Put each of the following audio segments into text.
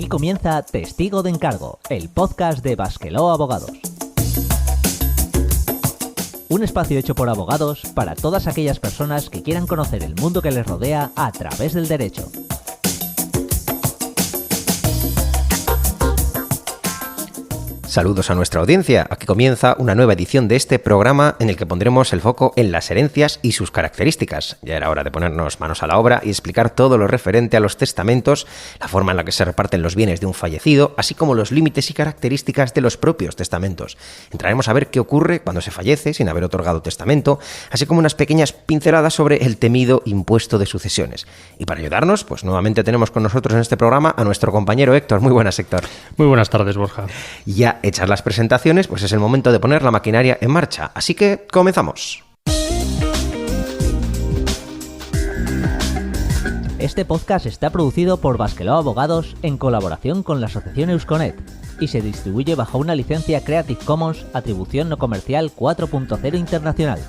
Aquí comienza Testigo de Encargo, el podcast de Basqueló Abogados. Un espacio hecho por abogados para todas aquellas personas que quieran conocer el mundo que les rodea a través del derecho. Saludos a nuestra audiencia. Aquí comienza una nueva edición de este programa en el que pondremos el foco en las herencias y sus características. Ya era hora de ponernos manos a la obra y explicar todo lo referente a los testamentos, la forma en la que se reparten los bienes de un fallecido, así como los límites y características de los propios testamentos. Entraremos a ver qué ocurre cuando se fallece sin haber otorgado testamento, así como unas pequeñas pinceladas sobre el temido impuesto de sucesiones. Y para ayudarnos, pues nuevamente tenemos con nosotros en este programa a nuestro compañero Héctor. Muy buenas, Héctor. Muy buenas tardes, Borja. Ya hechas las presentaciones, pues es el momento de poner la maquinaria en marcha. Así que comenzamos. Este podcast está producido por Basqueló Abogados en colaboración con la asociación Eusconet y se distribuye bajo una licencia Creative Commons Atribución No Comercial 4.0 Internacional.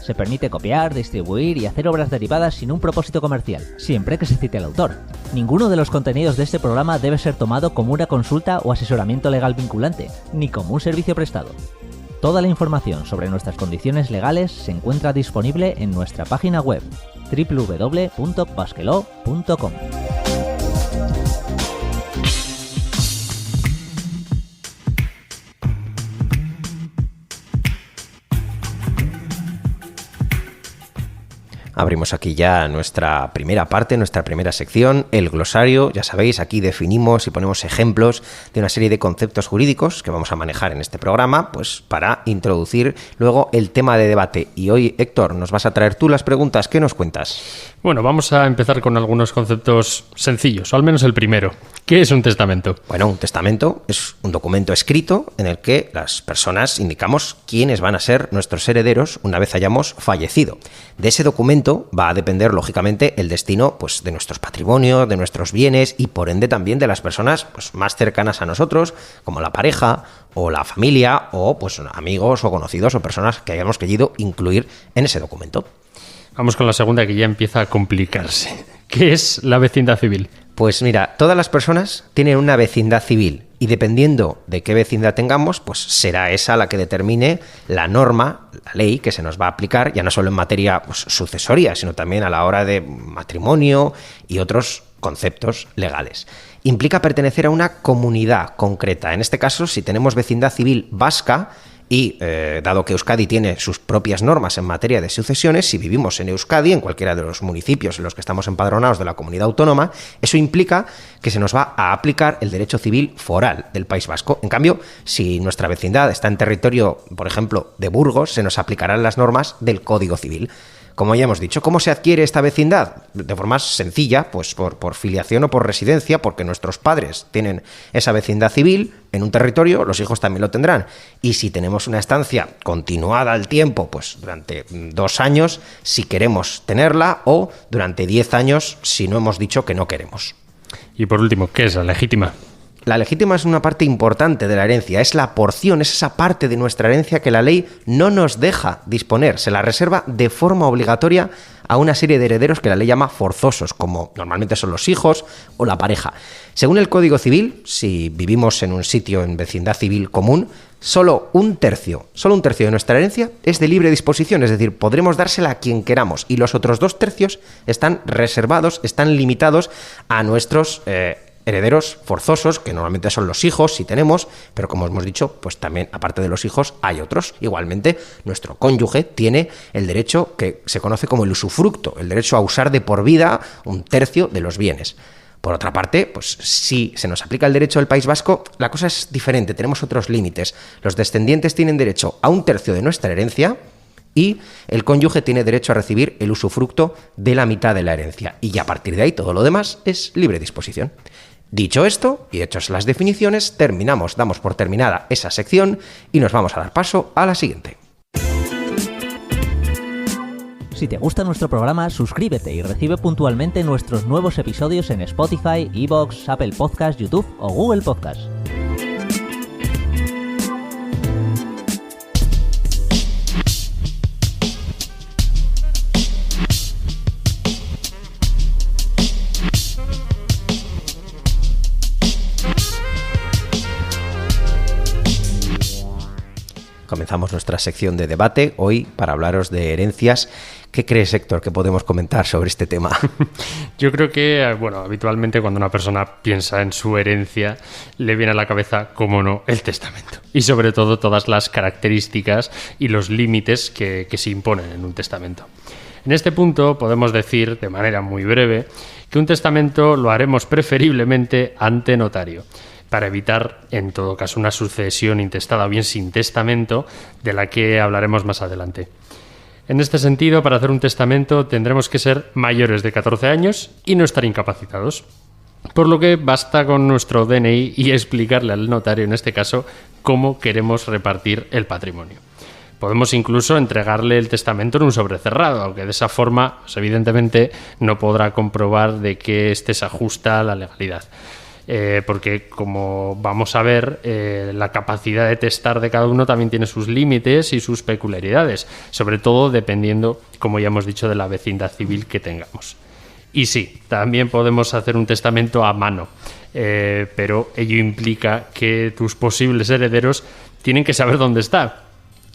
Se permite copiar, distribuir y hacer obras derivadas sin un propósito comercial, siempre que se cite al autor. Ninguno de los contenidos de este programa debe ser tomado como una consulta o asesoramiento legal vinculante, ni como un servicio prestado. Toda la información sobre nuestras condiciones legales se encuentra disponible en nuestra página web www.basqueló.com. Abrimos aquí ya nuestra primera parte, nuestra primera sección, el glosario. Ya sabéis, aquí definimos y ponemos ejemplos de una serie de conceptos jurídicos que vamos a manejar en este programa, pues para introducir luego el tema de debate. Y hoy, Héctor, nos vas a traer tú las preguntas. ¿Qué nos cuentas? Bueno, vamos a empezar con algunos conceptos sencillos, o al menos el primero. ¿Qué es un testamento? Bueno, un testamento es un documento escrito en el que las personas indicamos quiénes van a ser nuestros herederos una vez hayamos fallecido. De ese documento va a depender, lógicamente, el destino pues, de nuestros patrimonios, de nuestros bienes y, por ende, también de las personas pues, más cercanas a nosotros, como la pareja o la familia o pues, amigos o conocidos o personas que hayamos querido incluir en ese documento. Vamos con la segunda, que ya empieza a complicarse. ¿Qué es la vecindad civil? Pues mira, todas las personas tienen una vecindad civil y dependiendo de qué vecindad tengamos, pues será esa la que determine la norma, la ley que se nos va a aplicar, ya no solo en materia pues, sucesoria, sino también a la hora de matrimonio y otros conceptos legales. Implica pertenecer a una comunidad concreta. En este caso, si tenemos vecindad civil vasca, y dado que Euskadi tiene sus propias normas en materia de sucesiones, si vivimos en Euskadi, en cualquiera de los municipios en los que estamos empadronados de la comunidad autónoma, eso implica que se nos va a aplicar el derecho civil foral del País Vasco. En cambio, si nuestra vecindad está en territorio, por ejemplo, de Burgos, se nos aplicarán las normas del Código Civil. Como ya hemos dicho, ¿cómo se adquiere esta vecindad? De forma sencilla, pues por filiación o por residencia, porque nuestros padres tienen esa vecindad civil en un territorio, los hijos también lo tendrán. Y si tenemos una estancia continuada al tiempo, pues durante 2 años, si queremos tenerla, o durante 10 años, si no hemos dicho que no queremos. Y por último, ¿qué es la legítima? La legítima es una parte importante de la herencia, es la porción, es esa parte de nuestra herencia que la ley no nos deja disponer, se la reserva de forma obligatoria a una serie de herederos que la ley llama forzosos, como normalmente son los hijos o la pareja. Según el Código Civil, si vivimos en un sitio en vecindad civil común, solo un tercio de nuestra herencia es de libre disposición, es decir, podremos dársela a quien queramos, y los otros 2 tercios están reservados, están limitados a nuestros herederos forzosos, que normalmente son los hijos, si tenemos, pero como hemos dicho, pues también, aparte de los hijos, hay otros. Igualmente, nuestro cónyuge tiene el derecho que se conoce como el usufructo, el derecho a usar de por vida un tercio de los bienes. Por otra parte, pues si se nos aplica el derecho del País Vasco, la cosa es diferente, tenemos otros límites. Los descendientes tienen derecho a un tercio de nuestra herencia y el cónyuge tiene derecho a recibir el usufructo de la mitad de la herencia. Y ya a partir de ahí todo lo demás es libre disposición. Dicho esto, y hechas las definiciones, damos por terminada esa sección y nos vamos a dar paso a la siguiente. Si te gusta nuestro programa, suscríbete y recibe puntualmente nuestros nuevos episodios en Spotify, iVoox, Apple Podcasts, YouTube o Google Podcasts. comenzamos nuestra sección de debate hoy para hablaros de herencias. ¿Qué crees, Héctor, que podemos comentar sobre este tema? Yo creo que, bueno, habitualmente cuando una persona piensa en su herencia, le viene a la cabeza, cómo no, el testamento. Y sobre todo todas las características y los límites que se imponen en un testamento. En este punto podemos decir, de manera muy breve, que un testamento lo haremos preferiblemente ante notario, para evitar, en todo caso, una sucesión intestada o bien sin testamento, de la que hablaremos más adelante. En este sentido, para hacer un testamento tendremos que ser mayores de 14 años y no estar incapacitados. Por lo que basta con nuestro DNI y explicarle al notario, en este caso, cómo queremos repartir el patrimonio. Podemos incluso entregarle el testamento en un sobre cerrado, aunque de esa forma, pues, evidentemente, no podrá comprobar de que éste se ajusta a la legalidad. Porque, como vamos a ver, la capacidad de testar de cada uno también tiene sus límites y sus peculiaridades, sobre todo dependiendo, como ya hemos dicho, de la vecindad civil que tengamos. Y sí, también podemos hacer un testamento a mano, pero ello implica que tus posibles herederos tienen que saber dónde está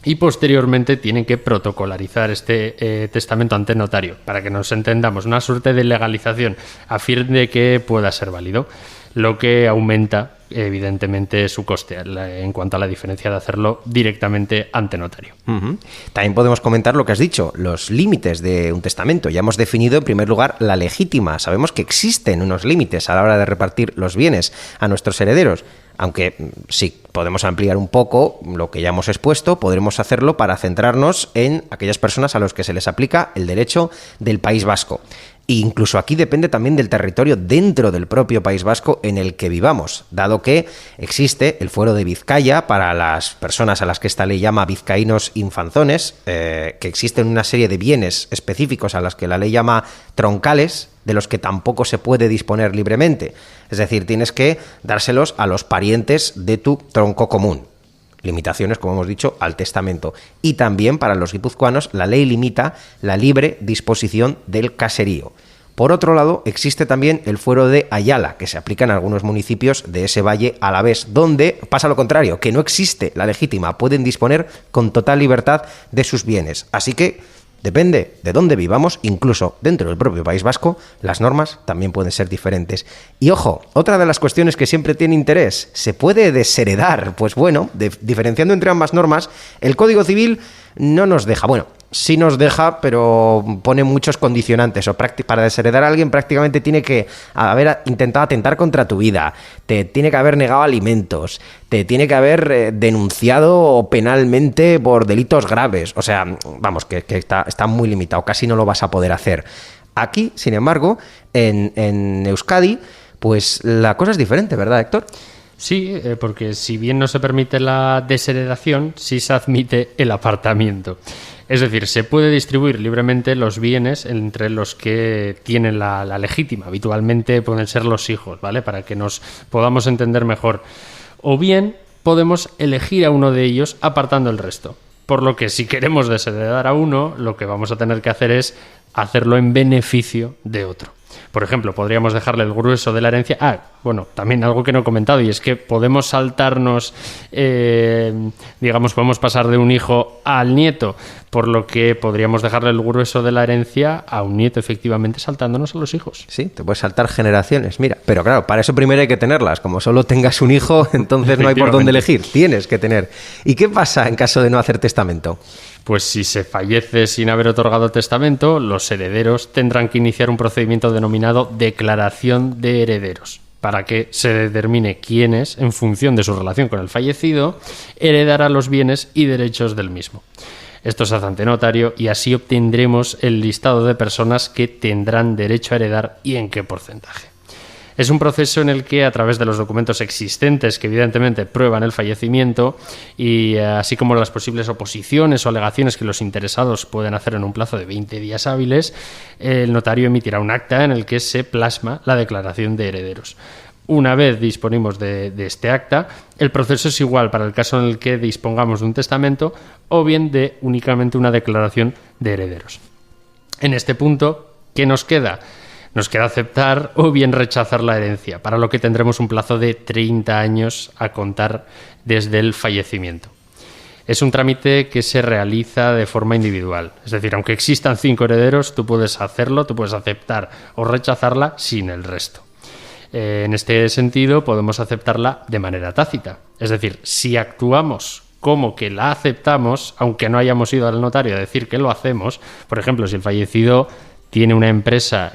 y posteriormente tienen que protocolarizar este testamento ante notario para que nos entendamos, una suerte de legalización a fin de que pueda ser válido, lo que aumenta evidentemente su coste en cuanto a la diferencia de hacerlo directamente ante notario. Uh-huh. También podemos comentar lo que has dicho, los límites de un testamento. Ya hemos definido en primer lugar la legítima. Sabemos que existen unos límites a la hora de repartir los bienes a nuestros herederos. Aunque sí, podemos ampliar un poco lo que ya hemos expuesto, podremos hacerlo para centrarnos en aquellas personas a las que se les aplica el derecho del País Vasco. E incluso aquí depende también del territorio dentro del propio País Vasco en el que vivamos, dado que existe el fuero de Vizcaya para las personas a las que esta ley llama vizcaínos infanzones, que existen una serie de bienes específicos a las que la ley llama troncales, de los que tampoco se puede disponer libremente. Es decir, tienes que dárselos a los parientes de tu tronco común. Limitaciones, como hemos dicho, al testamento. Y también para los guipuzcoanos la ley limita la libre disposición del caserío. Por otro lado, existe también el fuero de Ayala, que se aplica en algunos municipios de ese valle alavés, donde pasa lo contrario, que no existe la legítima, pueden disponer con total libertad de sus bienes. Así que depende de dónde vivamos, incluso dentro del propio País Vasco, las normas también pueden ser diferentes. Y ojo, otra de las cuestiones que siempre tiene interés, ¿se puede desheredar? Pues bueno, diferenciando entre ambas normas, el Código Civil no nos deja, bueno, sí nos deja, pero pone muchos condicionantes. O para desheredar a alguien prácticamente tiene que haber intentado atentar contra tu vida, te tiene que haber negado alimentos, te tiene que haber denunciado penalmente por delitos graves. O sea, vamos, que está muy limitado, casi no lo vas a poder hacer. Aquí, sin embargo, en Euskadi, pues la cosa es diferente, ¿verdad, Héctor? Sí, porque si bien no se permite la desheredación, sí se admite el apartamiento. Es decir, se puede distribuir libremente los bienes entre los que tienen la legítima. Habitualmente pueden ser los hijos, ¿vale? Para que nos podamos entender mejor. O bien podemos elegir a uno de ellos apartando el resto. Por lo que si queremos desheredar a uno, lo que vamos a tener que hacer es hacerlo en beneficio de otro. Por ejemplo, podríamos dejarle el grueso de la herencia. Bueno, también algo que no he comentado, y es que podemos saltarnos, podemos pasar de un hijo al nieto, por lo que podríamos dejarle el grueso de la herencia a un nieto, efectivamente, saltándonos a los hijos. Sí, te puedes saltar generaciones, mira. Pero claro, para eso primero hay que tenerlas. Como solo tengas un hijo, entonces no hay por dónde elegir. Tienes que tener. ¿Y qué pasa en caso de no hacer testamento? Pues si se fallece sin haber otorgado testamento, los herederos tendrán que iniciar un procedimiento denominado declaración de herederos, para que se determine quiénes, en función de su relación con el fallecido, heredará los bienes y derechos del mismo. Esto se hace ante notario y así obtendremos el listado de personas que tendrán derecho a heredar y en qué porcentaje. Es un proceso en el que, a través de los documentos existentes que evidentemente prueban el fallecimiento y así como las posibles oposiciones o alegaciones que los interesados pueden hacer en un plazo de 20 días hábiles, el notario emitirá un acta en el que se plasma la declaración de herederos. Una vez disponemos de este acta, el proceso es igual para el caso en el que dispongamos de un testamento o bien de únicamente una declaración de herederos. En este punto, ¿qué nos queda? Nos queda aceptar o bien rechazar la herencia, para lo que tendremos un plazo de 30 años a contar desde el fallecimiento. Es un trámite que se realiza de forma individual. Es decir, aunque existan 5 herederos, tú puedes hacerlo, tú puedes aceptar o rechazarla sin el resto. En este sentido, podemos aceptarla de manera tácita. Es decir, si actuamos como que la aceptamos, aunque no hayamos ido al notario a decir que lo hacemos, por ejemplo, si el fallecido tiene una empresa,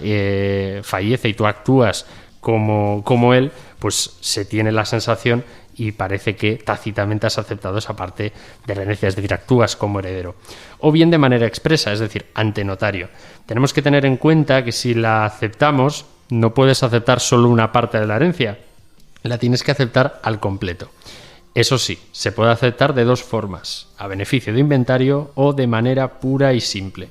fallece y tú actúas como él, pues se tiene la sensación y parece que tácitamente has aceptado esa parte de la herencia, es decir, actúas como heredero. O bien de manera expresa, es decir, ante notario. Tenemos que tener en cuenta que si la aceptamos, no puedes aceptar solo una parte de la herencia, la tienes que aceptar al completo. Eso sí, se puede aceptar de 2 formas, a beneficio de inventario o de manera pura y simple.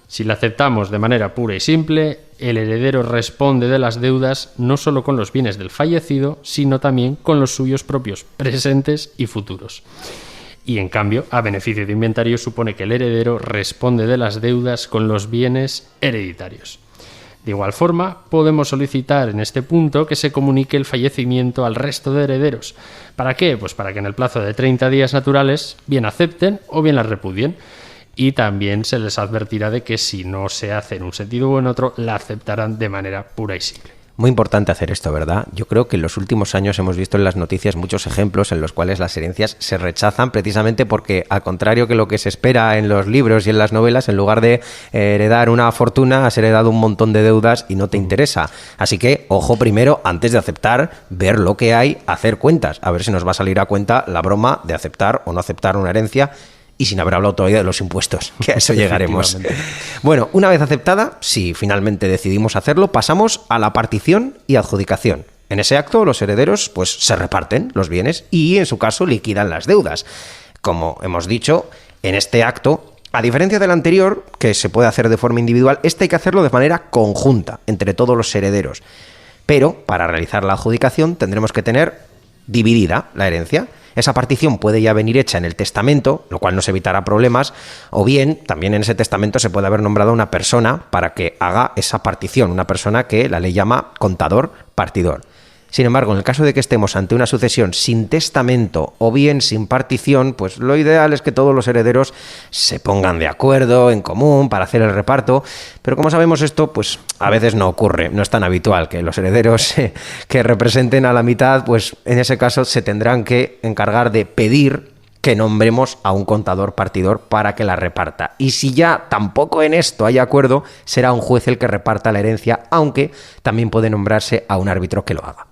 Si la aceptamos de manera pura y simple, el heredero responde de las deudas no solo con los bienes del fallecido, sino también con los suyos propios presentes y futuros. Y en cambio, a beneficio de inventario supone que el heredero responde de las deudas con los bienes hereditarios. De igual forma, podemos solicitar en este punto que se comunique el fallecimiento al resto de herederos. ¿Para qué? Pues para que en el plazo de 30 días naturales bien acepten o bien las repudien. Y también se les advertirá de que si no se hace en un sentido o en otro, la aceptarán de manera pura y simple. Muy importante hacer esto, ¿verdad? Yo creo que en los últimos años hemos visto en las noticias muchos ejemplos en los cuales las herencias se rechazan precisamente porque, al contrario que lo que se espera en los libros y en las novelas, en lugar de heredar una fortuna, has heredado un montón de deudas y no te interesa. Así que, ojo primero, antes de aceptar, ver lo que hay, hacer cuentas, a ver si nos va a salir a cuenta la broma de aceptar o no aceptar una herencia. Y sin haber hablado todavía de los impuestos, que a eso llegaremos. Bueno, una vez aceptada, si finalmente decidimos hacerlo, pasamos a la partición y adjudicación. En ese acto, los herederos pues se reparten los bienes y, en su caso, liquidan las deudas. Como hemos dicho, en este acto, a diferencia del anterior, que se puede hacer de forma individual, este hay que hacerlo de manera conjunta, entre todos los herederos. Pero, para realizar la adjudicación, tendremos que tener dividida la herencia. Esa partición puede ya venir hecha en el testamento, lo cual nos evitará problemas, o bien también en ese testamento se puede haber nombrado una persona para que haga esa partición, una persona que la ley llama contador partidor. Sin embargo, en el caso de que estemos ante una sucesión sin testamento o bien sin partición, pues lo ideal es que todos los herederos se pongan de acuerdo, en común, para hacer el reparto. Pero como sabemos esto, pues a veces no ocurre, no es tan habitual que los herederos que representen a la mitad, pues en ese caso se tendrán que encargar de pedir que nombremos a un contador partidor para que la reparta. Y si ya tampoco en esto hay acuerdo, será un juez el que reparta la herencia, aunque también puede nombrarse a un árbitro que lo haga.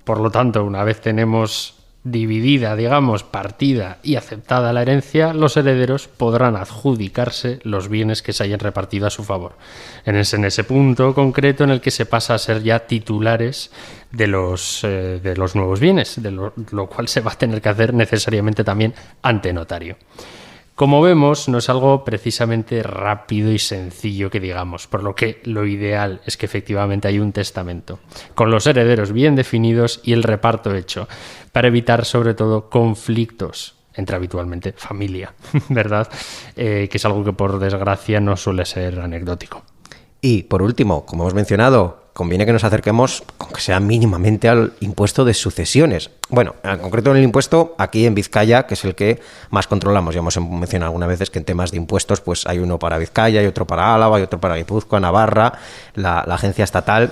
Por lo tanto, una vez tenemos dividida, digamos, partida y aceptada la herencia, los herederos podrán adjudicarse los bienes que se hayan repartido a su favor. En ese punto concreto en el que se pasa a ser ya titulares de los nuevos bienes, de lo cual se va a tener que hacer necesariamente también ante notario. Como vemos, no es algo precisamente rápido y sencillo que digamos, por lo que lo ideal es que efectivamente hay un testamento, con los herederos bien definidos y el reparto hecho, para evitar sobre todo conflictos entre habitualmente familia, ¿verdad? Que es algo que por desgracia no suele ser anecdótico. Y por último, como hemos mencionado, conviene que nos acerquemos, aunque sea mínimamente, al impuesto de sucesiones. Bueno, en concreto en el impuesto, aquí en Vizcaya, que es el que más controlamos. Ya hemos mencionado algunas veces que en temas de impuestos pues hay uno para Vizcaya, hay otro para Álava, hay otro para Guipúzcoa, Navarra, la agencia estatal.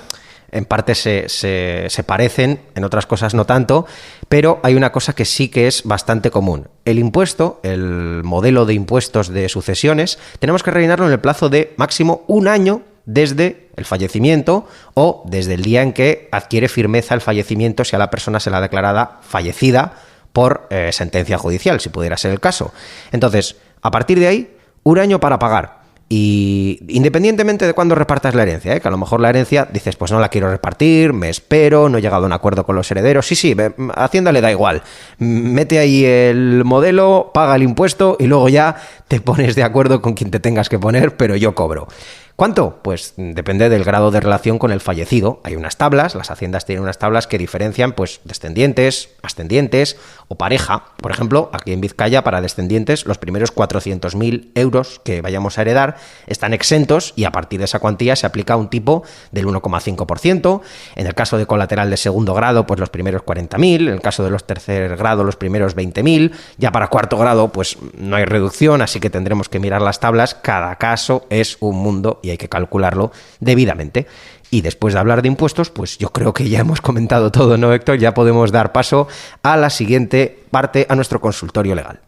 En parte se parecen, en otras cosas no tanto, pero hay una cosa que sí que es bastante común. El impuesto, el modelo de impuestos de sucesiones, tenemos que rellenarlo en el plazo de máximo 1 año desde el fallecimiento o desde el día en que adquiere firmeza el fallecimiento, si a la persona se la ha declarada fallecida por sentencia judicial, si pudiera ser el caso. Entonces, a partir de ahí, 1 año para pagar. Y independientemente de cuándo repartas la herencia, que a lo mejor la herencia dices, pues no la quiero repartir, me espero, no he llegado a un acuerdo con los herederos. Sí, a Hacienda le da igual. Mete ahí el modelo, paga el impuesto y luego ya te pones de acuerdo con quien te tengas que poner, pero yo cobro. ¿Cuánto? Pues depende del grado de relación con el fallecido. Hay unas tablas, las haciendas tienen unas tablas que diferencian pues descendientes, ascendientes o pareja. Por ejemplo, aquí en Vizcaya, para descendientes, los primeros 400.000 euros que vayamos a heredar están exentos y a partir de esa cuantía se aplica un tipo del 1,5%. En el caso de colateral de segundo grado, pues los primeros 40.000. En el caso de los tercer grado, los primeros 20.000. Ya para cuarto grado, pues no hay reducción, así que tendremos que mirar las tablas. Cada caso es un mundo y hay que calcularlo debidamente. Y después de hablar de impuestos, pues yo creo que ya hemos comentado todo, ¿no, Héctor? Ya podemos dar paso a la siguiente parte, a nuestro consultorio legal.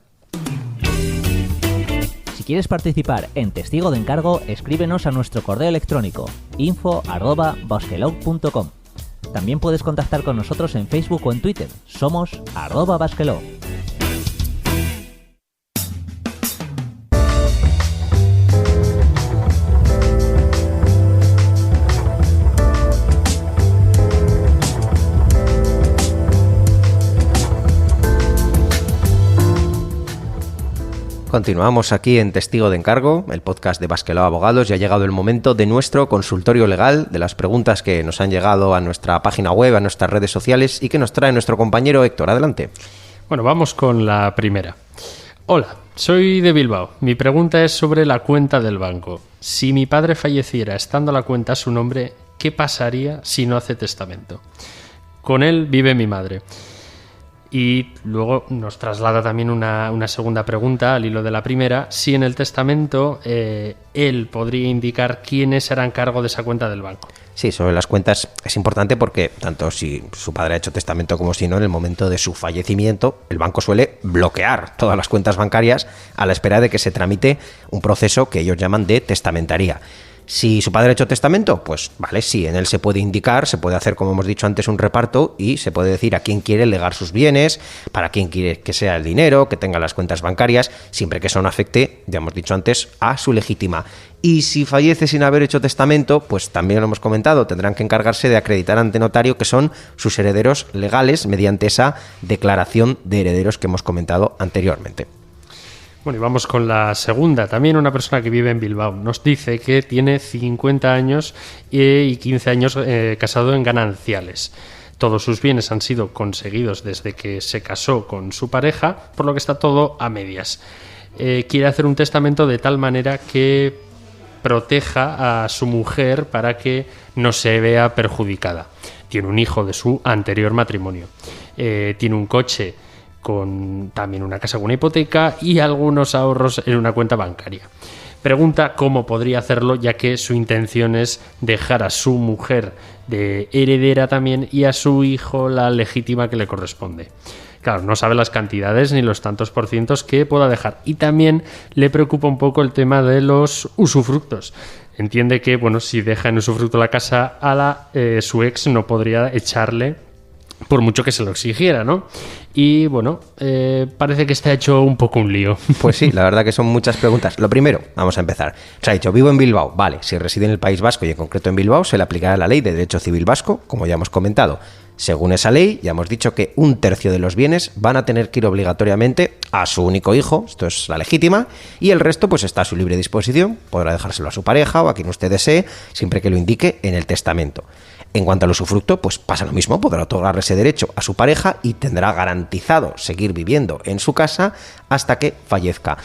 Si quieres participar en Testigo de Encargo, escríbenos a nuestro correo electrónico info@basquelog.com. También puedes contactar con nosotros en Facebook o en Twitter. Somos @basquelog. Continuamos aquí en Testigo de Encargo, el podcast de Basqueló Abogados, y ha llegado el momento de nuestro consultorio legal, de las preguntas que nos han llegado a nuestra página web, a nuestras redes sociales y que nos trae nuestro compañero Héctor. Adelante. Bueno, vamos con la primera. Hola, soy de Bilbao. Mi pregunta es sobre la cuenta del banco. Si mi padre falleciera estando la cuenta a su nombre, ¿qué pasaría si no hace testamento? Con él vive mi madre. Y luego nos traslada también una segunda pregunta al hilo de la primera. Si en el testamento él podría indicar quiénes harán cargo de esa cuenta del banco. Sí, sobre las cuentas es importante porque tanto si su padre ha hecho testamento como si no, en el momento de su fallecimiento, el banco suele bloquear todas las cuentas bancarias a la espera de que se tramite un proceso que ellos llaman de testamentaría. Si su padre ha hecho testamento, pues vale, sí, en él se puede indicar, se puede hacer, como hemos dicho antes, un reparto y se puede decir a quién quiere legar sus bienes, para quién quiere que sea el dinero, que tenga las cuentas bancarias, siempre que eso no afecte, ya hemos dicho antes, a su legítima. Y si fallece sin haber hecho testamento, pues también lo hemos comentado, tendrán que encargarse de acreditar ante notario que son sus herederos legales mediante esa declaración de herederos que hemos comentado anteriormente. Bueno, y vamos con la segunda. También una persona que vive en Bilbao nos dice que tiene 50 años y 15 años casado en gananciales. Todos sus bienes han sido conseguidos desde que se casó con su pareja, por lo que está todo a medias. Quiere hacer un testamento de tal manera que proteja a su mujer para que no se vea perjudicada. Tiene un hijo de su anterior matrimonio. Tiene un coche con también una casa con una hipoteca y algunos ahorros en una cuenta bancaria. Pregunta cómo podría hacerlo, ya que su intención es dejar a su mujer de heredera también y a su hijo la legítima que le corresponde. Claro, no sabe las cantidades ni los tantos por cientos que pueda dejar. Y también le preocupa un poco el tema de los usufructos. Entiende que, bueno, si deja en usufructo la casa a su ex, no podría echarle por mucho que se lo exigiera, ¿no? Y bueno, parece que está hecho un poco un lío. Pues sí, la verdad que son muchas preguntas. Lo primero, vamos a empezar. Se ha dicho, vivo en Bilbao. Vale, si reside en el País Vasco y en concreto en Bilbao, se le aplicará la ley de derecho civil vasco, como ya hemos comentado. Según esa ley, ya hemos dicho que 1/3 de los bienes van a tener que ir obligatoriamente a su único hijo, esto es la legítima, y el resto pues está a su libre disposición, podrá dejárselo a su pareja o a quien usted desee, siempre que lo indique en el testamento. En cuanto al usufructo, pues pasa lo mismo, podrá otorgar ese derecho a su pareja y tendrá garantizado seguir viviendo en su casa hasta que fallezca.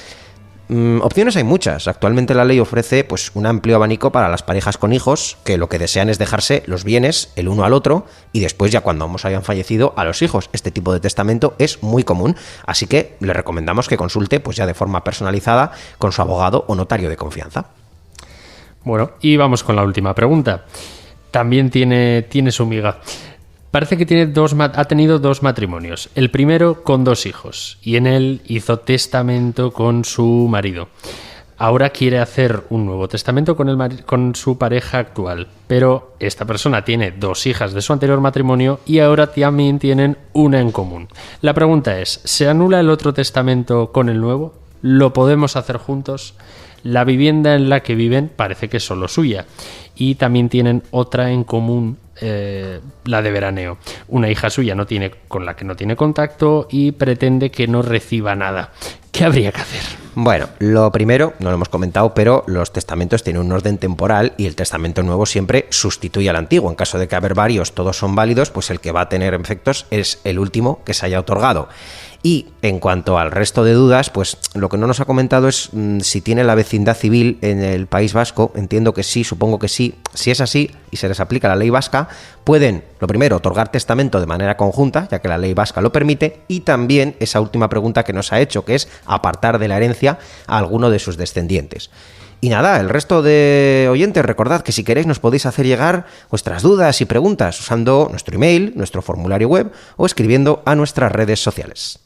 Opciones hay muchas. Actualmente la ley ofrece pues un amplio abanico para las parejas con hijos que lo que desean es dejarse los bienes el uno al otro y después ya cuando ambos hayan fallecido a los hijos. Este tipo de testamento es muy común, así que le recomendamos que consulte pues ya de forma personalizada con su abogado o notario de confianza. Bueno, y vamos con la última pregunta. También tiene su miga. Parece que ha tenido 2 matrimonios. El primero con 2 hijos y en él hizo testamento con su marido. Ahora quiere hacer un nuevo testamento con su pareja actual, pero esta persona tiene 2 hijas de su anterior matrimonio y ahora también tienen una en común. La pregunta es, ¿se anula el otro testamento con el nuevo? ¿Lo podemos hacer juntos? La vivienda en la que viven parece que es solo suya y también tienen otra en común, la de veraneo. Una hija suya con la que no tiene contacto y pretende que no reciba nada. ¿Qué habría que hacer? Bueno, lo primero, no lo hemos comentado, pero los testamentos tienen un orden temporal y el testamento nuevo siempre sustituye al antiguo. En caso de que haber varios, todos son válidos, pues el que va a tener efectos es el último que se haya otorgado. Y en cuanto al resto de dudas, pues lo que no nos ha comentado es si tiene la vecindad civil en el País Vasco. Entiendo que sí, supongo que sí. Si es así y se les aplica la ley vasca, pueden, lo primero, otorgar testamento de manera conjunta, ya que la ley vasca lo permite, y también esa última pregunta que nos ha hecho, que es apartar de la herencia a alguno de sus descendientes. Y nada, el resto de oyentes, recordad que si queréis nos podéis hacer llegar vuestras dudas y preguntas usando nuestro email, nuestro formulario web o escribiendo a nuestras redes sociales.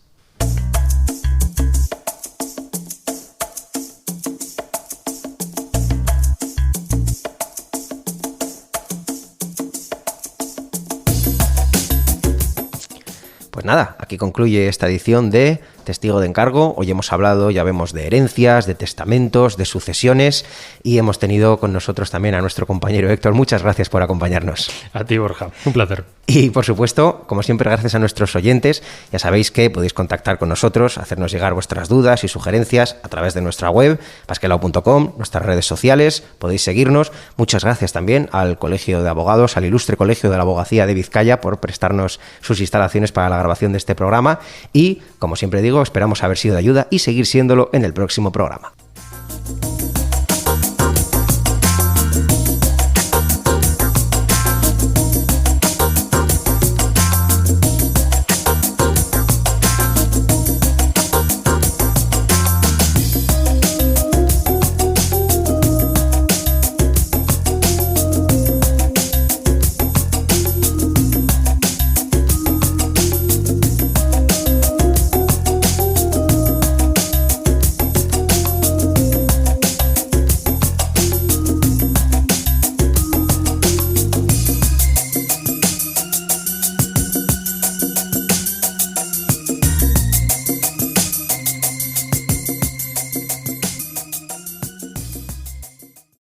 Pues nada, aquí concluye esta edición de Testigo de Encargo. Hoy hemos hablado, ya vemos, de herencias, de testamentos, de sucesiones y hemos tenido con nosotros también a nuestro compañero Héctor. Muchas gracias por acompañarnos. A ti, Borja. Un placer. Y por supuesto, como siempre, gracias a nuestros oyentes. Ya sabéis que podéis contactar con nosotros, hacernos llegar vuestras dudas y sugerencias a través de nuestra web, basquelao.com, nuestras redes sociales, podéis seguirnos. Muchas gracias también al Colegio de Abogados, al Ilustre Colegio de la Abogacía de Vizcaya por prestarnos sus instalaciones para la grabación de este programa y, como siempre digo, esperamos haber sido de ayuda y seguir siéndolo en el próximo programa.